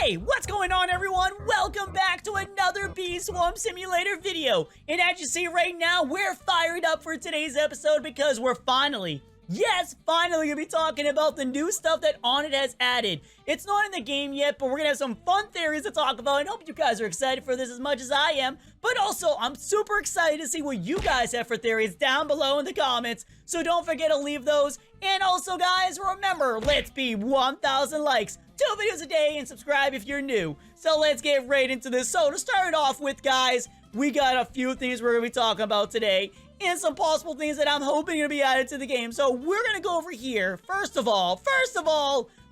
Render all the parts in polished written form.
Hey, what's going on everyone? Welcome back to another Bee Swarm Simulator video. And as you see right now, we're fired up for today's episode because we're finally gonna be talking about the new stuff that Onett has added. It's not in the game yet, but we're gonna have some fun theories to talk about, and hope you guys are excited for this as much as I am. But also, I'm super excited to see what you guys have for theories down below in the comments, so don't forget to leave those. And also, guys, remember, let's be 1,000 likes, 2 videos a day, and subscribe if you're new. So let's get right into this. So to start off with, guys, we got a few things we're gonna be talking about today, and some possible things that I'm hoping to be added to the game. So we're gonna go over here. First of all,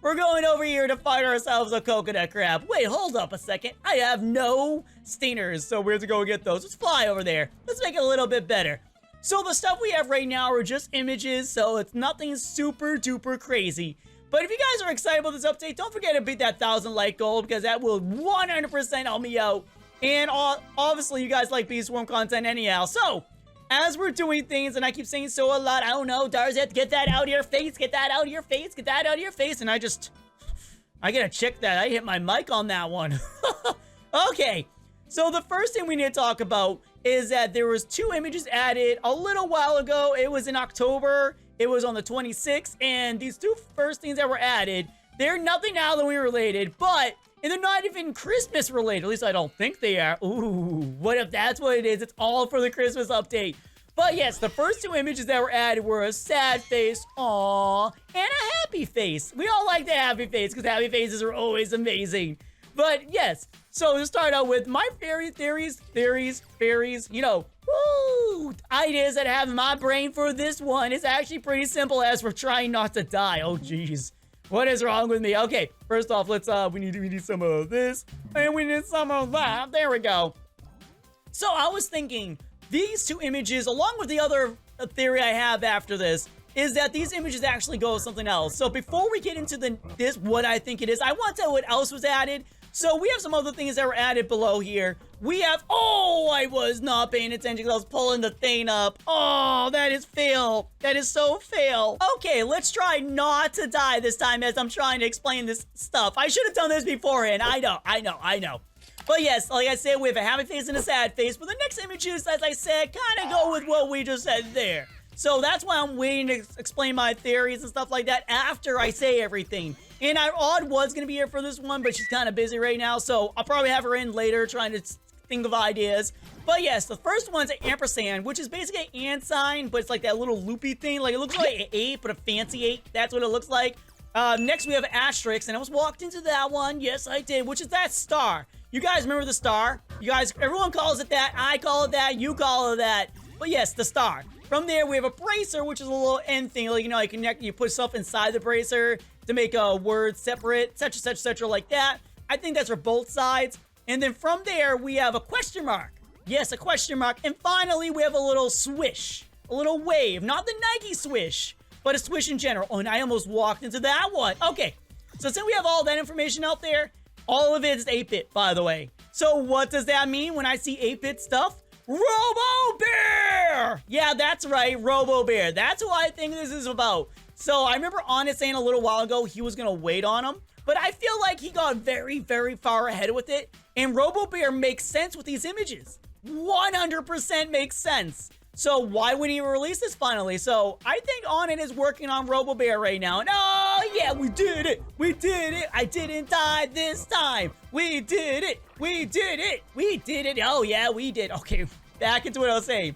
we're going over here to find ourselves a coconut crab. Wait, hold up a second. I have no stingers, so we have to go get those. Let's fly over there. Let's make it a little bit better. So the stuff we have right now are just images, so it's nothing super duper crazy. But if you guys are excited about this update, don't forget to beat that 1,000 like goal, because that will 100% help me out. And obviously, you guys like Bee Swarm content anyhow. So, as we're doing things, and I keep saying so a lot, I don't know, Darzeth, get that out of your face, get that out of your face, get that out of your face, and I gotta check that. I hit my mic on that one. Okay, so the first thing we need to talk about is that there was 2 images added a little while ago. It was in October, it was on the 26th, and these 2 first things that were added, they're nothing Halloween related, and they're not even Christmas related. At least I don't think they are. Ooh, what if that's what it is? It's all for the Christmas update. But yes, the first 2 images that were added were a sad face, aww, and a happy face. We all like the happy face because happy faces are always amazing. But yes, so to start out with my theories, you know, woo, ideas that I have in my brain for this one is actually pretty simple as we're trying not to die. Oh, jeez. What is wrong with me? Okay, first off, let's, we need some of this, and we need some of that. There we go. So I was thinking, these 2 images, along with the other theory I have after this, is that these images actually go with something else. So before we get into what I think it is, I want to tell what else was added. So we have some other things that were added below here. We have, oh, I was not paying attention because I was pulling the thing up. Oh, that is fail. That is so fail. Okay, let's try not to die this time as I'm trying to explain this stuff. I should have done this beforehand. I know. But yes, like I said, we have a happy face and a sad face. But the next images, as I said, kind of go with what we just said there. So that's why I'm waiting to explain my theories and stuff like that after I say everything. And Odd was going to be here for this one, but she's kind of busy right now. So I'll probably have her in later trying to think of ideas. But yes, the first one's an ampersand, which is basically an ant sign, but it's like that little loopy thing. Like it looks like an 8, but a fancy 8. That's what it looks like. Next we have an asterisk, and I was walked into that one. Yes, I did, which is that star. You guys remember the star? You guys, everyone calls it that. I call it that. You call it that. But yes, the star. From there, we have a bracer, which is a little end thing. Like, you know, you put stuff inside the bracer to make a word separate, etc., like that. I think that's for both sides. And then from there, we have a question mark. Yes, a question mark. And finally, we have a little swish, a little wave. Not the Nike swish, but a swish in general. Oh, and I almost walked into that one. Okay, so since we have all that information out there, all of it is 8-bit, by the way. So what does that mean when I see 8-bit stuff? Robo Bear! Yeah, that's right, Robo Bear. That's who I think this is about. So I remember Onett saying a little while ago he was gonna wait on him, but I feel like he got very, very far ahead with it. And Robo Bear makes sense with these images. 100% makes sense. So why wouldn't he release this finally? So I think Onett is working on Robo Bear right now. And oh yeah, we did it. We did it. I didn't die this time. We did it. We did it. We did it. Oh yeah, we did. Okay, back into what I was saying.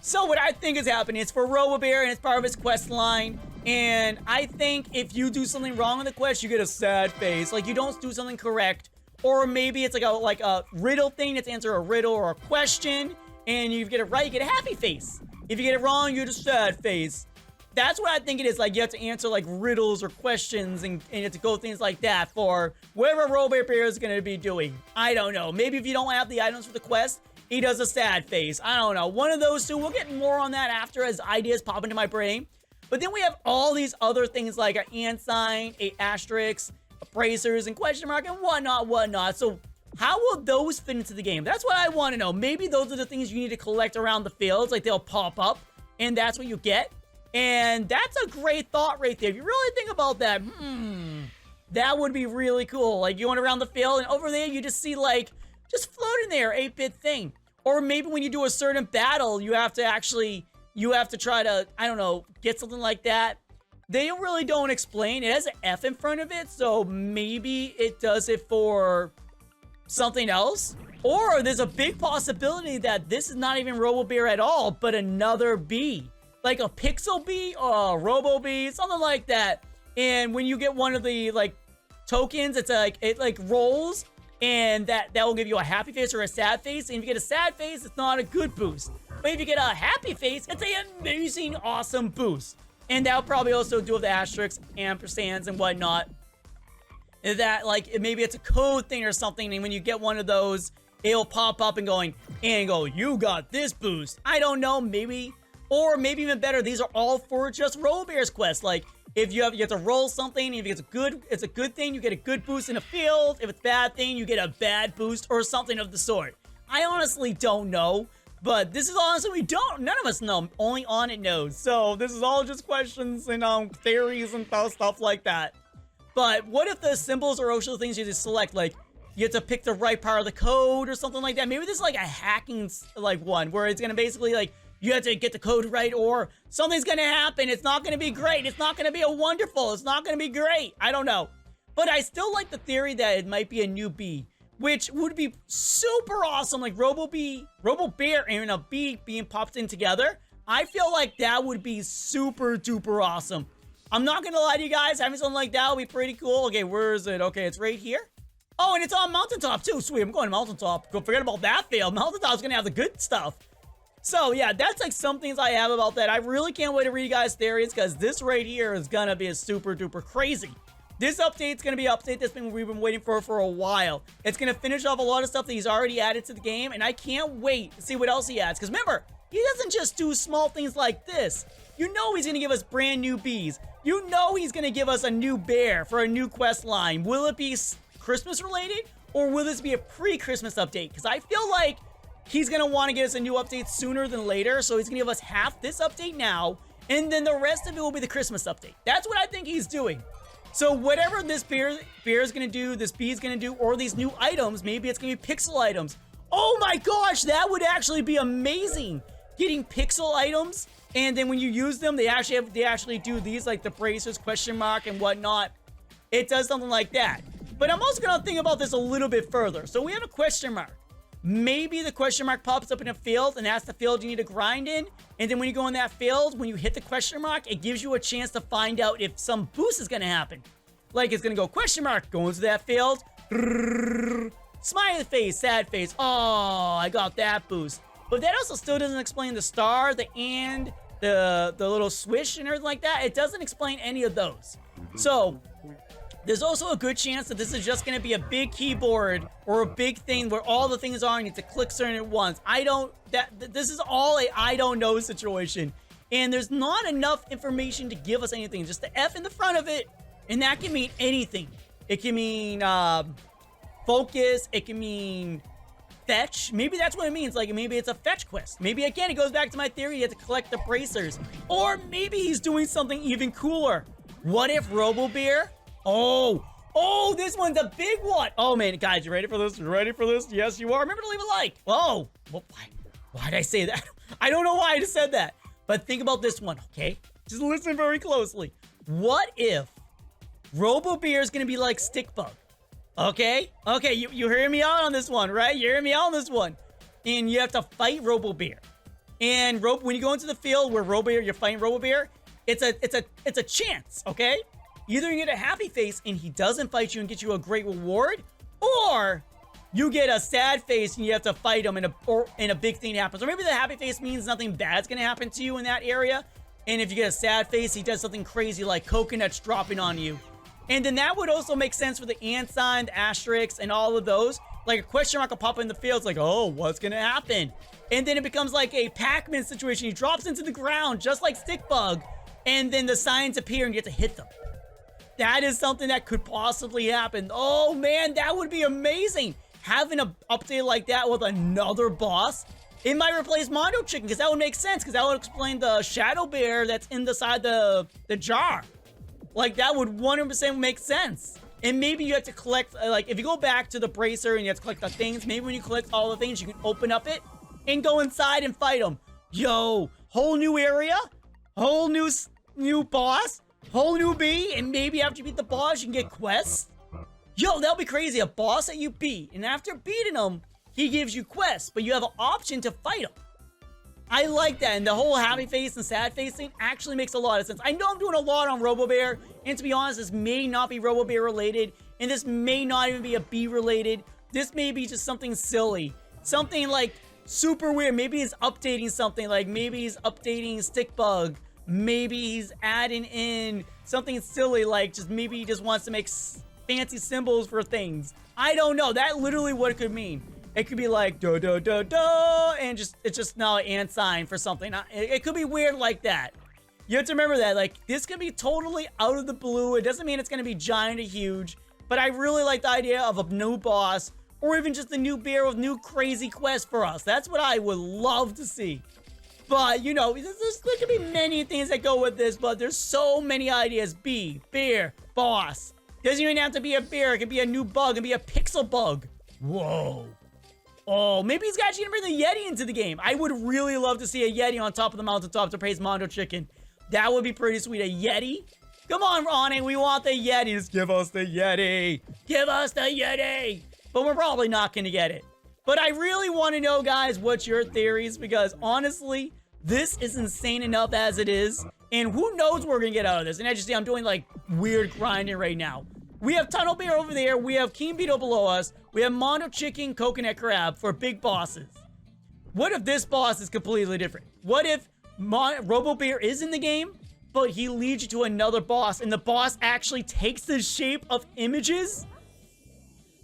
So what I think is happening is for Robo Bear, and it's part of his quest line. And I think if you do something wrong in the quest, you get a sad face. Like you don't do something correct. Or maybe it's like a riddle thing. It's answer a riddle or a question. And you get it right, you get a happy face. If you get it wrong, you get a sad face. That's what I think it is. Like, you have to answer, like, riddles or questions, and you have to go things like that for whatever Robo Bear is going to be doing. I don't know. Maybe if you don't have the items for the quest, he does a sad face. I don't know. One of those 2. We'll get more on that after as ideas pop into my brain. But then we have all these other things like an ant sign, a asterisk, bracers, and question mark, and whatnot. So how will those fit into the game? That's what I want to know. Maybe those are the things you need to collect around the fields. Like, they'll pop up, and that's what you get. And that's a great thought right there. If you really think about that, That would be really cool. Like, you went around the field, and over there, you just see, like, just floating there, 8-bit thing. Or maybe when you do a certain battle, you have to try to, I don't know, get something like that. They really don't explain. It has an F in front of it, so maybe it does it for something else. Or there's a big possibility that this is not even RoboBear at all, but another bee. Like a pixel bee or a robo bee, something like that. And when you get one of the, like, tokens, it's like, it, like, rolls, and that will give you a happy face or a sad face. And if you get a sad face, it's not a good boost. But if you get a happy face, it's an amazing, awesome boost. And that'll probably also do with the asterisks, ampersands, and whatnot. That, like, maybe it's a code thing or something, and when you get one of those, it'll pop up and go, you got this boost. I don't know, maybe. Or maybe even better, these are all for just RoboBear's quest. Like, if you have to roll something, if it's a good thing, you get a good boost in the field. If it's a bad thing, you get a bad boost or something of the sort. I honestly don't know. But this is honestly, none of us know. Only Onett knows. So this is all just questions and theories and stuff like that. But what if the symbols are also things you just select? Like, you have to pick the right part of the code or something like that. Maybe this is like a hacking, like, one where it's going to basically, like, you have to get the code right or something's going to happen. It's not going to be great. It's not going to be a wonderful. It's not going to be great. I don't know. But I still like the theory that it might be a new bee, which would be super awesome. Like RoboBear and a bee being popped in together. I feel like that would be super duper awesome. I'm not going to lie to you guys. Having something like that would be pretty cool. Okay, where is it? Okay, it's right here. Oh, and it's on Mountaintop too. Sweet, I'm going to Mountaintop. Forget about that fail. Mountaintop's going to have the good stuff. So, yeah, that's like some things I have about that. I really can't wait to read you guys' theories because this right here is going to be a super duper crazy. This update's going to be an update we've been waiting for a while. It's going to finish off a lot of stuff that he's already added to the game, and I can't wait to see what else he adds. Because remember, he doesn't just do small things like this. You know he's going to give us brand new bees. You know he's going to give us a new bear for a new quest line. Will it be Christmas related, or will this be a pre-Christmas update? Because I feel like he's going to want to get us a new update sooner than later, so he's going to give us half this update now, and then the rest of it will be the Christmas update. That's what I think he's doing. So whatever this bear is going to do, this bee is going to do, or these new items, maybe it's going to be pixel items. Oh my gosh, that would actually be amazing. Getting pixel items, and then when you use them, they actually do these, like the bracers, question mark, and whatnot. It does something like that. But I'm also going to think about this a little bit further. So we have a question mark. Maybe the question mark pops up in a field, and that's the field you need to grind in. And then when you go in that field, when you hit the question mark, it gives you a chance to find out if some boost is going to happen. Like, it's going to go question mark, go into that field. Smiley face, sad face. Oh, I got that boost. But that also still doesn't explain the star, the and, the little swish and everything like that. It doesn't explain any of those. So there's also a good chance that this is just going to be a big keyboard or a big thing where all the things are and you have to click certain at once. This is all a I don't know situation. And there's not enough information to give us anything. Just the F in the front of it, and that can mean anything. It can mean focus. It can mean fetch. Maybe that's what it means. Like, maybe it's a fetch quest. Maybe, again, it goes back to my theory. You have to collect the bracers. Or maybe he's doing something even cooler. What if RoboBear... Oh, this one's a big one. Oh, man, guys, you ready for this? You ready for this? Yes, you are. Remember to leave a like. Oh, well, why did I say that? I don't know why I just said that. But think about this one, okay? Just listen very closely. What if RoboBear is going to be like Stickbug? Okay? Okay, you hearing me out on this one, right? You're hearing me out on this one. And you have to fight RoboBear. And when you go into the field where you're fighting RoboBear, it's a chance, okay? Either you get a happy face and he doesn't fight you and get you a great reward, or you get a sad face and you have to fight him and a big thing happens. Or maybe the happy face means nothing bad's gonna happen to you in that area. And if you get a sad face, he does something crazy like coconuts dropping on you. And then that would also make sense for the ant sign, the asterisks, and all of those. Like a question mark will pop in the field. It's like, oh, what's gonna happen? And then it becomes like a Pac-Man situation. He drops into the ground just like Stickbug. And then the signs appear and you have to hit them. That is something that could possibly happen. Oh, man, that would be amazing. Having an update like that with another boss. It might replace Mondo Chicken, because that would make sense, because that would explain the Shadow Bear that's inside the jar. Like, that would 100% make sense. And maybe you have to collect, like, if you go back to the bracer and you have to collect the things, maybe when you collect all the things, you can open up it and go inside and fight them. Yo, whole new area, whole new boss, whole new bee, and maybe after you beat the boss, you can get quests. Yo, that'll be crazy. A boss that you beat, and after beating him, he gives you quests, but you have an option to fight him. I like that, and the whole happy face and sad face thing actually makes a lot of sense. I know I'm doing a lot on RoboBear, and to be honest, this may not be RoboBear related, and this may not even be a bee related. This may be just something silly. Something like super weird. Maybe he's updating something, like maybe he's updating Stickbug. Maybe he's adding in something silly, like maybe he just wants to make fancy symbols for things. I don't know. That literally what it could mean. It could be like do do do do, and it's just now an ant sign for something. It could be weird like that. You have to remember that, like, this can be totally out of the blue. It doesn't mean it's gonna be giant or huge, but I really like the idea of a new boss, or even just a new bear with new crazy quests for us. That's what I would love to see. But, you know, there could be many things that go with this, but there's so many ideas. Bee, bear, boss. Doesn't even have to be a bear. It could be a new bug. It could be a pixel bug. Whoa. Oh, maybe he's actually gonna bring the Yeti into the game. I would really love to see a Yeti on top of the mountaintop to praise Mondo Chicken. That would be pretty sweet. A Yeti? Come on, Ronnie. We want the Yeti. Just give us the Yeti. Give us the Yeti. But we're probably not gonna get it. But I really want to know, guys, what's your theories? Because honestly, this is insane enough as it is. And who knows what we're gonna get out of this. And as you see, I'm doing like weird grinding right now. We have Tunnel Bear over there. We have King Beetle below us. We have Mondo Chicken, Coconut Crab for big bosses. What if this boss is completely different? What if Robo Bear is in the game, but he leads you to another boss, and the boss actually takes the shape of images?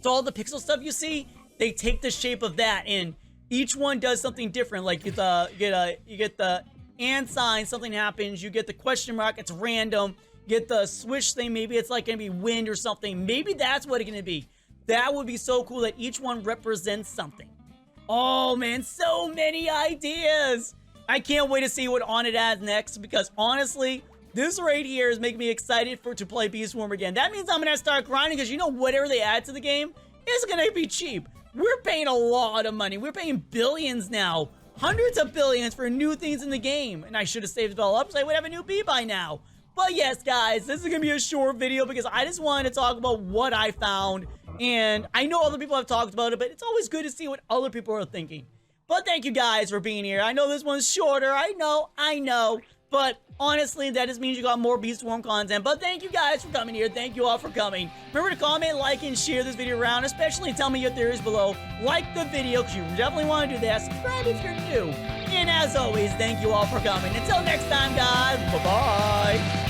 So all the pixel stuff you see, they take the shape of that, and each one does something different. Like you get the and sign, something happens. You get the question mark, it's random. Get the swish thing, maybe it's like gonna be wind or something. Maybe that's what it's gonna be. That would be so cool that each one represents something. Oh man, so many ideas. I can't wait to see what Onett adds next, because honestly, this right here is making me excited to play Bee Swarm again. That means I'm gonna start grinding, because you know, whatever they add to the game is gonna be cheap. We're paying a lot of money. We're paying billions now. Hundreds of billions for new things in the game. And I should have saved it all up so I would have a new bee by now. But yes, guys, this is going to be a short video because I just wanted to talk about what I found. And I know other people have talked about it, but it's always good to see what other people are thinking. But thank you guys for being here. I know this one's shorter. I know. But honestly, that just means you got more Bee Swarm content. But thank you guys for coming here. Thank you all for coming. Remember to comment, like, and share this video around. Especially tell me your theories below. Like the video because you definitely want to do that. Subscribe if you're new. And as always, thank you all for coming. Until next time, guys. Bye-bye.